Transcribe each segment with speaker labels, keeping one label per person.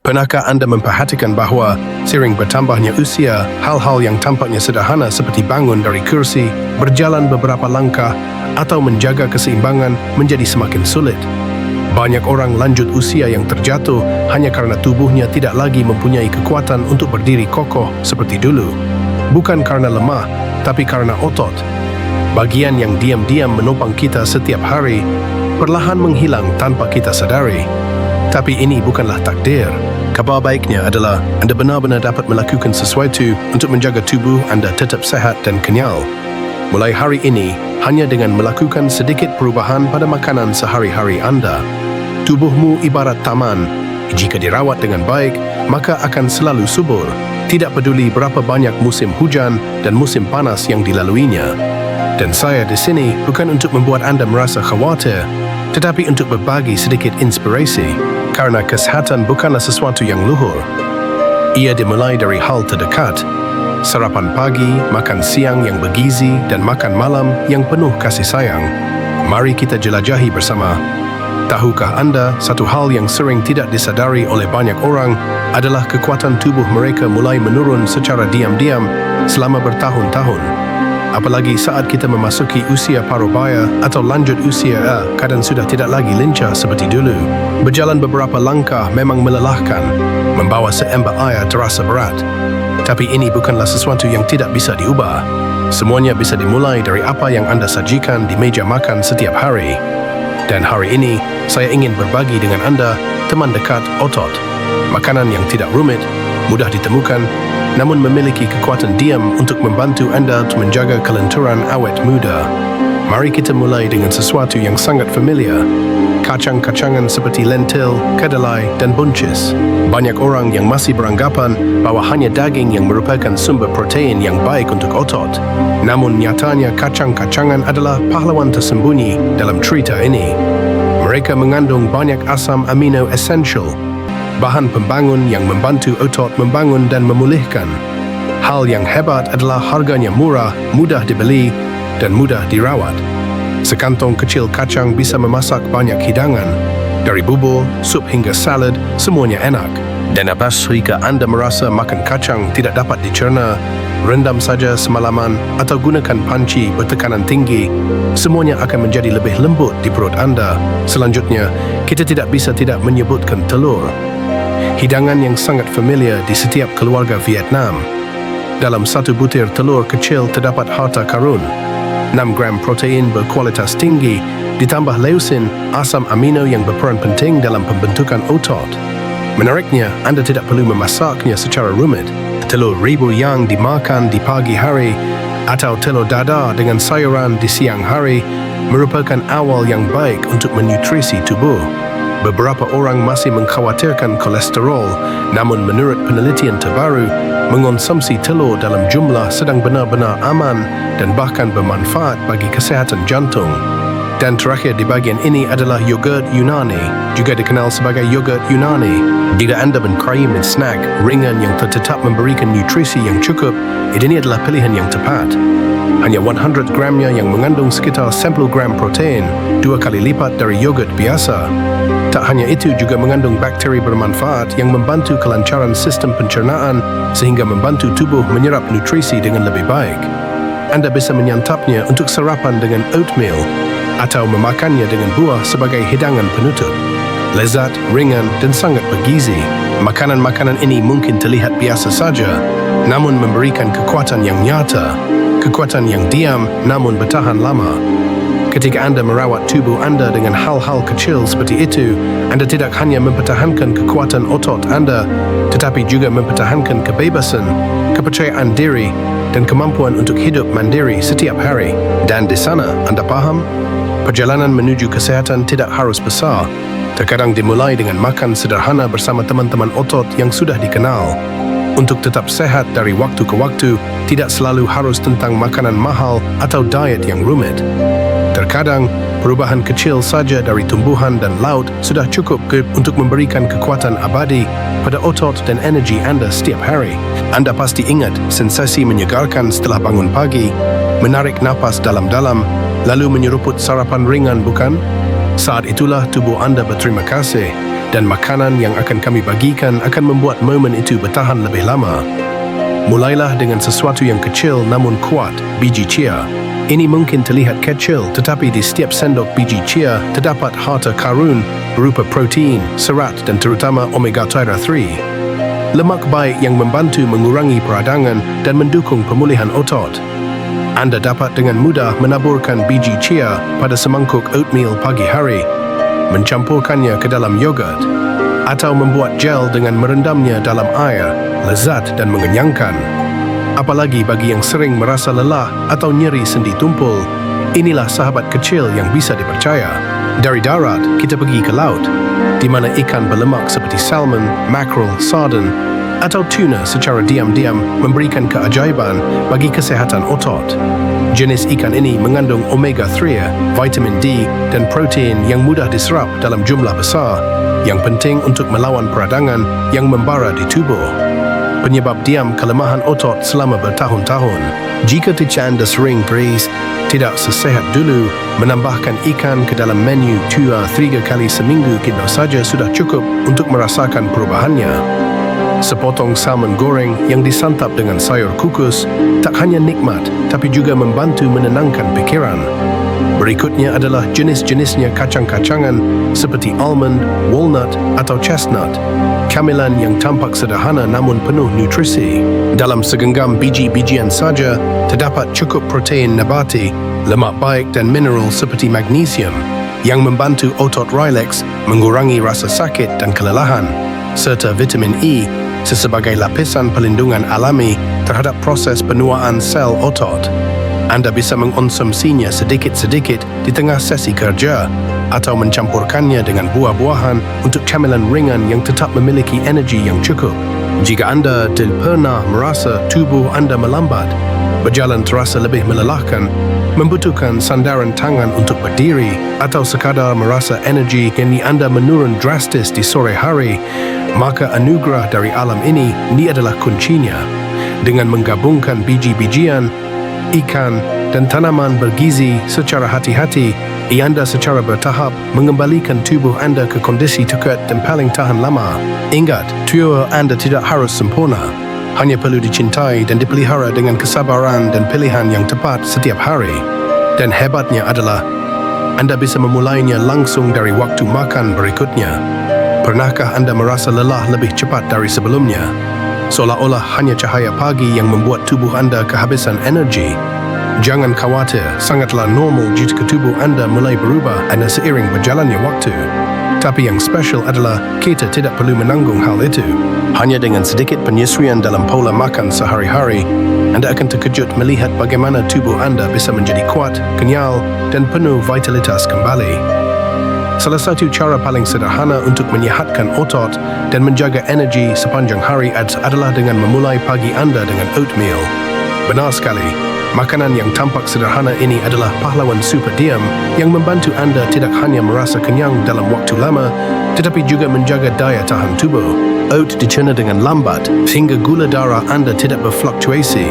Speaker 1: Pernahkah anda memperhatikan bahawa seiring bertambahnya usia, hal-hal yang tampaknya sederhana seperti bangun dari kursi, berjalan beberapa langkah, atau menjaga keseimbangan menjadi semakin sulit? Banyak orang lanjut usia yang terjatuh hanya karena tubuhnya tidak lagi mempunyai kekuatan untuk berdiri kokoh seperti dulu. Bukan karena lemah, tapi karena otot. Bagian yang diam-diam menopang kita setiap hari perlahan menghilang tanpa kita sadari. Tapi ini bukanlah takdir. Kabar baiknya adalah anda benar-benar dapat melakukan sesuatu untuk menjaga tubuh anda tetap sehat dan kenyal. Mulai hari ini, hanya dengan melakukan sedikit perubahan pada makanan sehari-hari anda. Tubuhmu ibarat taman. Jika dirawat dengan baik, maka akan selalu subur. Tidak peduli berapa banyak musim hujan dan musim panas yang dilaluinya. Dan saya di sini bukan untuk membuat anda merasa khawatir, tetapi untuk berbagi sedikit inspirasi. Karena kesehatan bukanlah sesuatu yang luhur. Ia dimulai dari hal terdekat. Sarapan pagi, makan siang yang bergizi, dan makan malam yang penuh kasih sayang. Mari kita jelajahi bersama. Tahukah anda satu hal yang sering tidak disadari oleh banyak orang adalah kekuatan tubuh mereka mulai menurun secara diam-diam selama bertahun-tahun. Apalagi saat kita memasuki usia parubaya atau lanjut usia, kadang sudah tidak lagi lincah seperti dulu. Berjalan beberapa langkah memang melelahkan, membawa seember air terasa berat. Tapi ini bukanlah sesuatu yang tidak bisa diubah. Semuanya bisa dimulai dari apa yang anda sajikan di meja makan setiap hari. Dan hari ini, saya ingin berbagi dengan anda teman dekat otot. Makanan yang tidak rumit, mudah ditemukan, namun memiliki kekuatan diam untuk membantu anda untuk menjaga kelenturan awet muda. Mari kita mulai dengan sesuatu yang sangat familiar. Kacang-kacangan seperti lentil, kedelai, dan buncis. Banyak orang yang masih beranggapan bahwa hanya daging yang merupakan sumber protein yang baik untuk otot. Namun nyatanya kacang-kacangan adalah pahlawan tersembunyi dalam cerita ini. Mereka mengandung banyak asam amino essential, bahan pembangun yang membantu otot membangun dan memulihkan. Hal yang hebat adalah harganya murah, mudah dibeli, dan mudah dirawat. Sekantong kecil kacang bisa memasak banyak hidangan. Dari bubur, sup hingga salad, semuanya enak. Dan apabila jika anda merasa makan kacang tidak dapat dicerna, rendam saja semalaman atau gunakan panci bertekanan tinggi, semuanya akan menjadi lebih lembut di perut anda. Selanjutnya, kita tidak bisa tidak menyebutkan telur. Hidangan yang sangat familiar di setiap keluarga Vietnam. Dalam satu butir telur kecil terdapat harta karun, 6 gram protein berkualitas tinggi, ditambah leusin, asam amino yang berperan penting dalam pembentukan otot. Menariknya, anda tidak perlu memasaknya secara rumit. Telur rebus yang dimakan di pagi hari atau telur dadar dengan sayuran di siang hari merupakan awal yang baik untuk menutrisi tubuh. Beberapa orang masih mengkhawatirkan kolesterol, namun menurut penelitian terbaru, mengonsumsi telur dalam jumlah sedang benar-benar aman dan bahkan bermanfaat bagi kesehatan jantung. Dan terakhir di bagian ini adalah yogurt Yunani, juga dikenal sebagai yogurt Yunani. Jika anda mencari snack ringan yang tetap memberikan nutrisi yang cukup, ini adalah pilihan yang tepat. Hanya 100 gramnya yang mengandung sekitar 10 gram protein, 2 kali lipat dari yogurt biasa. Tak hanya itu, juga mengandung bakteri bermanfaat yang membantu kelancaran sistem pencernaan sehingga membantu tubuh menyerap nutrisi dengan lebih baik. Anda bisa menyantapnya untuk sarapan dengan oatmeal atau memakannya dengan buah sebagai hidangan penutup. Lezat, ringan, dan sangat bergizi. Makanan-makanan ini mungkin terlihat biasa saja, namun memberikan kekuatan yang nyata, kekuatan yang diam namun bertahan lama. Ketika anda merawat tubuh anda dengan hal-hal kecil seperti itu, anda tidak hanya mempertahankan kekuatan otot anda, tetapi juga mempertahankan kebebasan, kepercayaan diri, dan kemampuan untuk hidup mandiri setiap hari. Dan di sana, anda paham? Perjalanan menuju kesehatan tidak harus besar. Terkadang dimulai dengan makan sederhana bersama teman-teman otot yang sudah dikenal. Untuk tetap sehat dari waktu ke waktu, tidak selalu harus tentang makanan mahal atau diet yang rumit. Terkadang, perubahan kecil saja dari tumbuhan dan laut sudah cukup untuk memberikan kekuatan abadi pada otot dan energi anda setiap hari. Anda pasti ingat sensasi menyegarkan setelah bangun pagi, menarik napas dalam-dalam, lalu menyeruput sarapan ringan, bukan? Saat itulah tubuh anda berterima kasih. dan makanan yang akan kami bagikan akan membuat momen itu bertahan lebih lama. Mulailah dengan sesuatu yang kecil namun kuat, biji chia. Ini mungkin terlihat kecil, tetapi di setiap sendok biji chia terdapat harta karun berupa protein, serat dan terutama omega-3. Lemak baik yang membantu mengurangi peradangan dan mendukung pemulihan otot. Anda dapat dengan mudah menaburkan biji chia pada semangkuk oatmeal pagi hari, mencampurkannya ke dalam yogurt, atau membuat gel dengan merendamnya dalam air, lezat dan mengenyangkan. Apalagi bagi yang sering merasa lelah atau nyeri sendi tumpul, inilah sahabat kecil yang bisa dipercaya. Dari darat, kita pergi ke laut, di mana ikan berlemak seperti salmon, mackerel, sardine, atau tuna secara diam-diam memberikan keajaiban bagi kesehatan otot. Jenis ikan ini mengandung omega-3, vitamin D, dan protein yang mudah diserap dalam jumlah besar, yang penting untuk melawan peradangan yang membara di tubuh. Penyebab diam kelemahan otot selama bertahun-tahun. Jika Anda sering beris tidak sesehat dulu, menambahkan ikan ke dalam menu 2-3 kali seminggu kini saja sudah cukup untuk merasakan perubahannya. Sepotong salmon goreng yang disantap dengan sayur kukus tak hanya nikmat, tapi juga membantu menenangkan pikiran. Berikutnya adalah jenis-jenisnya kacang-kacangan seperti almond, walnut atau chestnut. Camilan yang tampak sederhana namun penuh nutrisi. Dalam segenggam biji-bijian saja, terdapat cukup protein nabati, lemak baik dan mineral seperti magnesium yang membantu otot rileks, mengurangi rasa sakit dan kelelahan, serta vitamin E sebagai lapisan pelindungan alami terhadap proses penuaan sel otot. Anda bisa mengonsumsinya sedikit-sedikit di tengah sesi kerja atau mencampurkannya dengan buah-buahan untuk camilan ringan yang tetap memiliki energi yang cukup. Jika Anda pernah merasa tubuh Anda melambat, berjalan terasa lebih melelahkan, membutuhkan sandaran tangan untuk berdiri, atau sekadar merasa energi yang Anda menurun drastis di sore hari, maka anugerah dari alam ini adalah kuncinya. Dengan menggabungkan biji-bijian, ikan, dan tanaman bergizi secara hati-hati, Anda secara bertahap mengembalikan tubuh Anda ke kondisi tepat dan paling tahan lama. Ingat, tubuh Anda tidak harus sempurna, hanya perlu dicintai dan dipelihara dengan kesabaran dan pilihan yang tepat setiap hari. Dan hebatnya adalah, Anda bisa memulainya langsung dari waktu makan berikutnya. Pernahkah Anda merasa lelah lebih cepat dari sebelumnya? Seolah-olah hanya cahaya pagi yang membuat tubuh Anda kehabisan energi. Jangan khawatir, sangatlah normal jika tubuh Anda mulai berubah seiring berjalannya waktu. Tapi yang spesial adalah kita tidak perlu menanggung hal itu. Hanya dengan sedikit penyesuaian dalam pola makan sehari-hari, Anda akan terkejut melihat bagaimana tubuh Anda bisa menjadi kuat, kenyal, dan penuh vitalitas kembali. Salah satu cara paling sederhana untuk menyehatkan otot dan menjaga energi sepanjang hari adalah dengan memulai pagi Anda dengan oatmeal. Benar sekali, makanan yang tampak sederhana ini adalah pahlawan super diam yang membantu Anda tidak hanya merasa kenyang dalam waktu lama, tetapi juga menjaga daya tahan tubuh. Oat dicerna dengan lambat sehingga gula darah Anda tidak berfluktuasi,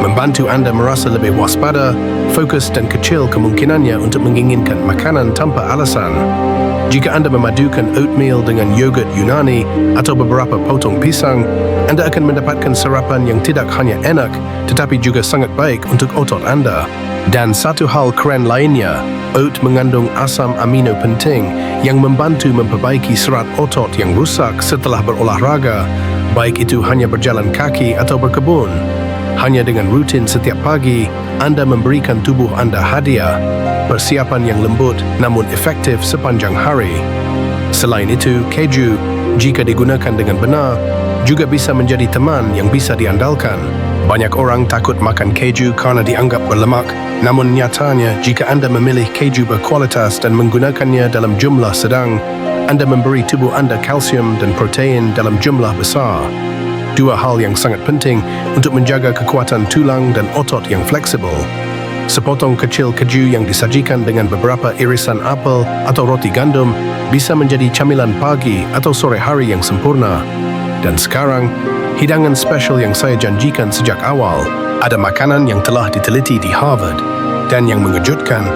Speaker 1: membantu Anda merasa lebih waspada, fokus dan kecil kemungkinannya untuk menginginkan makanan tanpa alasan. Jika Anda memadukan oatmeal dengan yogurt Yunani atau beberapa potong pisang, Anda akan mendapatkan sarapan yang tidak hanya enak, tetapi juga sangat baik untuk otot Anda. Dan satu hal keren lainnya, oat mengandung asam amino penting yang membantu memperbaiki serat otot yang rusak setelah berolahraga, baik itu hanya berjalan kaki atau berkebun. Hanya dengan rutin setiap pagi, Anda memberikan tubuh Anda hadiah, persiapan yang lembut namun efektif sepanjang hari. Selain itu, keju, jika digunakan dengan benar, juga bisa menjadi teman yang bisa diandalkan. Banyak orang takut makan keju karena dianggap berlemak, namun nyatanya jika Anda memilih keju berkualitas dan menggunakannya dalam jumlah sedang, Anda memberi tubuh Anda kalsium dan protein dalam jumlah besar. Dua hal yang sangat penting untuk menjaga kekuatan tulang dan otot yang fleksibel. Sepotong kecil keju yang disajikan dengan beberapa irisan apel atau roti gandum bisa menjadi camilan pagi atau sore hari yang sempurna. Dan sekarang, hidangan spesial yang saya janjikan sejak awal, ada makanan yang telah diteliti di Harvard dan yang mengejutkan,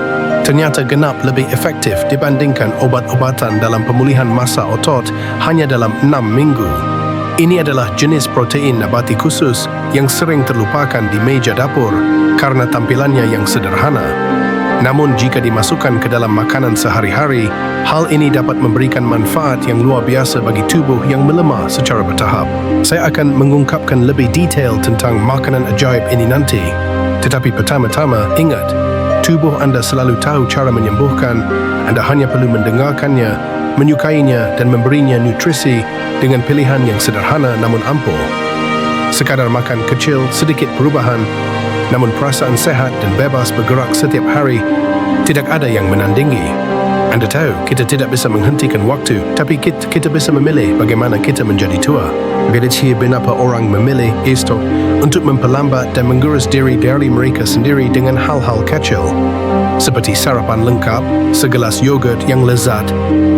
Speaker 1: ternyata genap lebih efektif dibandingkan obat-obatan dalam pemulihan masa otot hanya dalam 6 minggu. Ini adalah jenis protein nabati khusus yang sering terlupakan di meja dapur karena tampilannya yang sederhana. Namun jika dimasukkan ke dalam makanan sehari-hari, hal ini dapat memberikan manfaat yang luar biasa bagi tubuh yang melemah secara bertahap. Saya akan mengungkapkan lebih detail tentang makanan ajaib ini nanti. Tetapi pertama-tama, ingat, tubuh anda selalu tahu cara menyembuhkan. Anda hanya perlu mendengarkannya, menyukainya dan memberinya nutrisi dengan pilihan yang sederhana namun ampuh. Sekadar makan kecil, sedikit perubahan, namun perasaan sehat dan bebas bergerak setiap hari, tidak ada yang menandingi. Anda tahu, kita tidak bisa menghentikan waktu, tapi kita bisa memilih bagaimana kita menjadi tua. Begitu beberapa orang memilih itu untuk memperlambat dan mengurus diri dari mereka sendiri dengan hal-hal kecil, seperti sarapan lengkap, segelas yogurt yang lezat,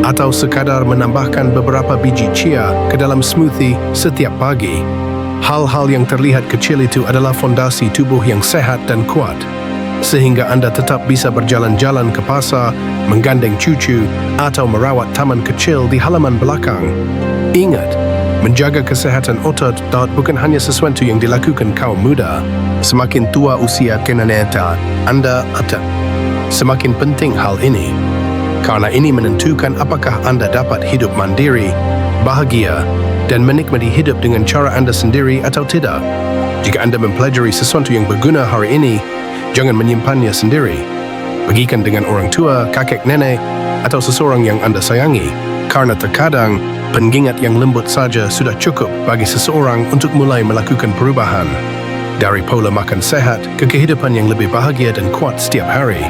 Speaker 1: atau sekadar menambahkan beberapa biji chia ke dalam smoothie setiap pagi. Hal-hal yang terlihat kecil itu adalah fondasi tubuh yang sehat dan kuat, sehingga anda tetap bisa berjalan-jalan ke pasar, menggandeng cucu, atau merawat taman kecil di halaman belakang. Ingat, menjaga kesehatan otot bukan hanya sesuatu yang dilakukan kaum muda. Semakin tua usia kenaneta anda atau semakin penting hal ini, karena ini menentukan apakah anda dapat hidup mandiri, bahagia, dan menikmati hidup dengan cara anda sendiri atau tidak. Jika anda mempelajari sesuatu yang berguna hari ini, jangan menyimpannya sendiri. Bagikan dengan orang tua, kakek nenek, atau seseorang yang anda sayangi, karena terkadang pengingat yang lembut saja sudah cukup bagi seseorang untuk mulai melakukan perubahan. Dari pola makan sehat ke kehidupan yang lebih bahagia dan kuat setiap hari.